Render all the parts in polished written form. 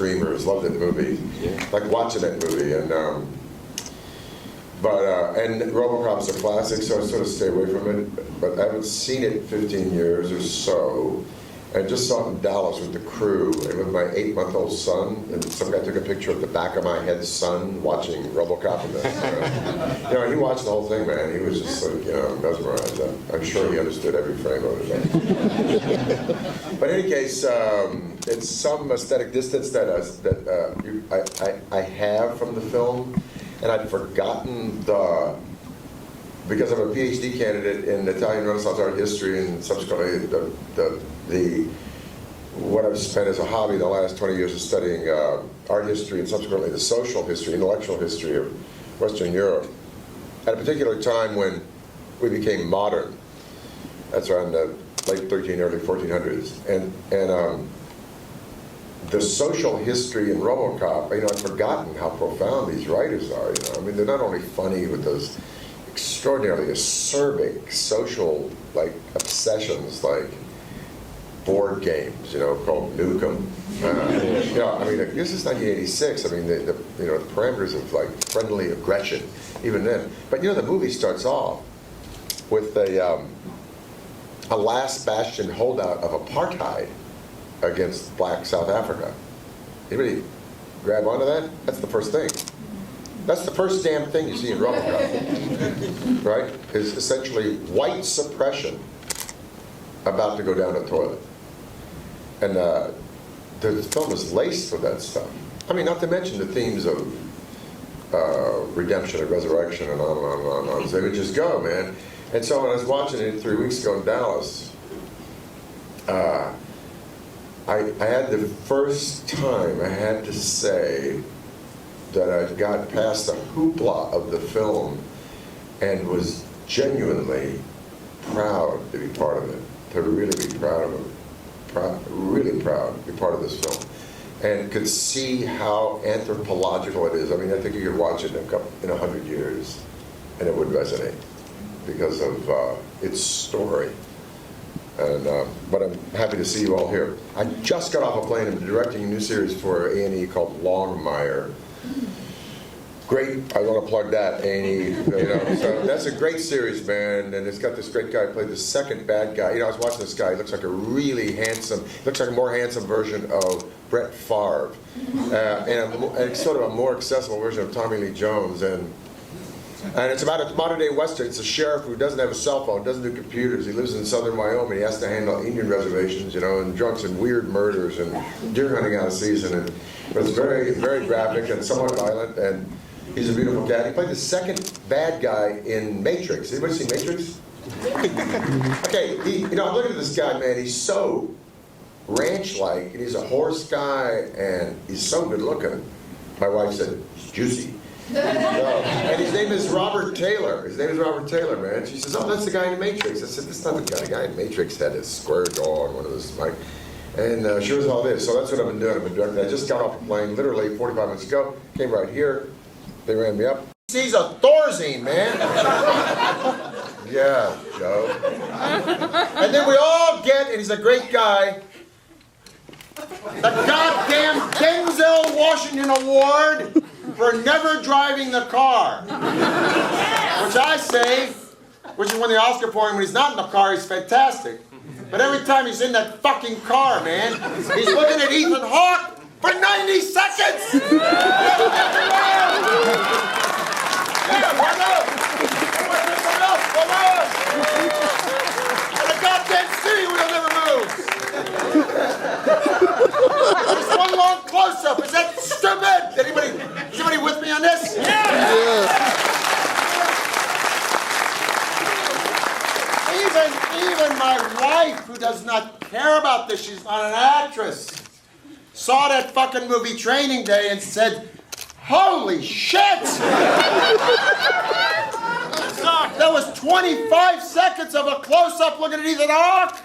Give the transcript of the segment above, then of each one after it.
screamers. Loved that movie. Yeah. Like watching that movie. And RoboCop's a classic, so I sort of stay away from it. But I haven't seen it in 15 years or so. I just saw it in Dallas with the crew and with my 8-month-old son, and some guy took a picture of the back of my head son watching RoboCop. And he watched the whole thing, man. He was just like, mesmerized. I'm sure he understood every frame of it. But in any case, it's some aesthetic distance that I have from the film, and I'd forgotten because I'm a PhD candidate in Italian Renaissance art history, and subsequently what I've spent as a hobby the last 20 years is studying art history and subsequently the social history, intellectual history of Western Europe. At a particular time when we became modern, that's around the late 1300s, early 1400s, and the social history in RoboCop, I've forgotten how profound these writers are. I mean, they're not only funny with those extraordinarily acerbic social obsessions like board games, called Nukem. This is 1986. I mean, the parameters of friendly aggression, even then. But the movie starts off with a last bastion holdout of apartheid against black South Africa. Anybody grab onto that? That's the first thing. That's the first damn thing you see in RoboCop, right? Is essentially white suppression about to go down the toilet. And the film is laced with that stuff. I mean, not to mention the themes of redemption and resurrection and on and on and on and on. So they would just go, man. And so when I was watching it 3 weeks ago in Dallas, I had the first time I had to say that I got past the hoopla of the film and was genuinely proud to be part of it, to really be proud of it. Really proud to be part of this film, and could see how anthropological it is. I mean, I think you could watch it in 100 years, and it would resonate because of its story. And but I'm happy to see you all here. I just got off a plane and I'm directing a new series for A&E called Longmire. Great, I want to plug that, A&E. So that's a great series, man, and it's got this great guy who played the second bad guy. I was watching this guy. He looks like a really handsome, looks like a more handsome version of Brett Favre, and it's sort of a more accessible version of Tommy Lee Jones. And it's about a modern day Western. It's a sheriff who doesn't have a cell phone, doesn't do computers. He lives in southern Wyoming. He has to handle Indian reservations, and drunks and weird murders and deer hunting out of season. But it's very, very graphic and somewhat violent. And he's a beautiful cat. He played the second bad guy in Matrix. Anybody seen Matrix? Okay, I'm looking at this guy, man. He's so ranch-like, and he's a horse guy, and he's so good-looking. My wife said, he's juicy. And his name is Robert Taylor. His name is Robert Taylor, man. She says, oh, that's the guy in Matrix. I said, that's not the guy. The guy in Matrix had a square jaw and one of those, and sure as all this. So that's what I've been doing. I've been directing. I just got off a plane literally 45 minutes ago. Came right here. They ran me up. He's a Thorazine, man. Yeah, Joe. And then we all get, and he's a great guy, the goddamn Denzel Washington Award for never driving the car. Which I say, which is when the Oscar for him when he's not in the car, he's fantastic. But every time he's in that fucking car, man, he's looking at Ethan Hawke for 90 seconds! And the goddamn steering wheel never moves! Just one long close-up. Is that stupid? Is anybody with me on this? Yeah! Even my wife, who does not care about this, she's not an actress, saw that fucking movie Training Day and said, holy shit! That was 25 seconds of a close-up looking at Ethan Hawke.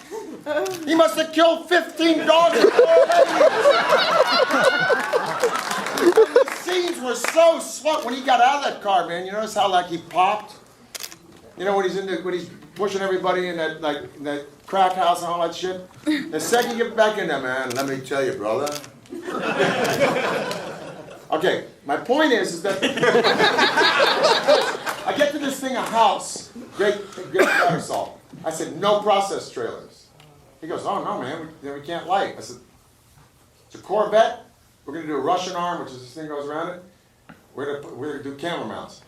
He must have killed 15 dogs. The scenes were so slow. When he got out of that car, man, you notice how he popped? When he's pushing everybody in that crack house and all that shit. The second you get back in there, man, let me tell you, brother. Okay, my point is that I get to this thing, a house, great parasol. I said, no process trailers. He goes, oh no, man, we can't light. I said, it's a Corvette. We're going to do a Russian arm, which is this thing goes around it. We're going to do camera mounts.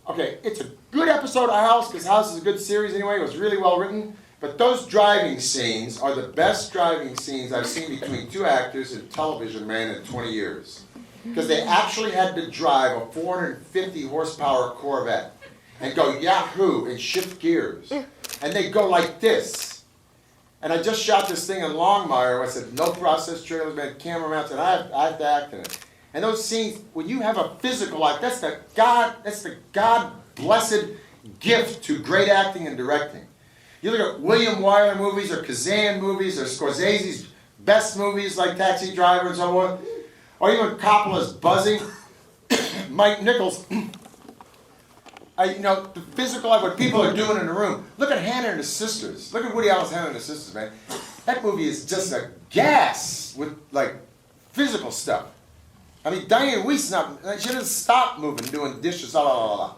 Okay, it's a good episode of House, because House is a good series anyway. It was really well written. But those driving scenes are the best driving scenes I've seen between two actors in television, man, in 20 years. Because they actually had to drive a 450 horsepower Corvette and go yahoo and shift gears. And they go like this. And I just shot this thing in Longmire. I said, no process trailers, man, camera mounts, and I have to act in it. And those scenes, when you have a physical life, that's the God blessed gift to great acting and directing. You look at William Wyler movies or Kazan movies or Scorsese's best movies like Taxi Driver and so on, or even Coppola's Buzzing, Mike Nichols. The physical life, what people are doing in the room. Look at Hannah and the Sisters. Look at Woody Allen's Hannah and the Sisters, man. That movie is just a gas with like physical stuff. I mean, Diane Weiss, she doesn't stop moving, doing dishes, blah, blah, blah, blah.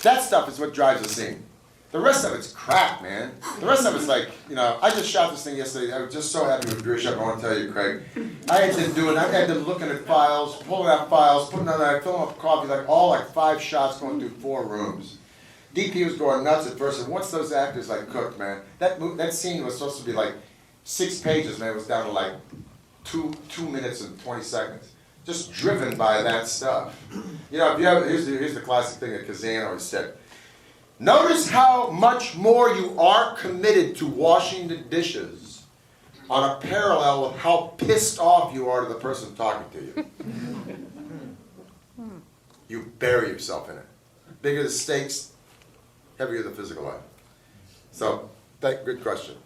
That stuff is what drives the scene. The rest of it's crap, man. The rest of it's like, I just shot this thing yesterday. I was just so happy with Drew Shep, I want to tell you, Craig. I had been looking at files, pulling out files, putting on that, filling up coffee, like 5 shots going through 4 rooms. DP was going nuts at first, and once those actors cooked, man, that scene was supposed to be like 6 pages, man. It was down to like 2 minutes and 20 seconds. Just driven by that stuff. Here's the classic thing that Kazan always said. Notice how much more you are committed to washing the dishes on a parallel with how pissed off you are to the person talking to you. You bury yourself in it. Bigger the stakes, heavier the physical life. So, good question.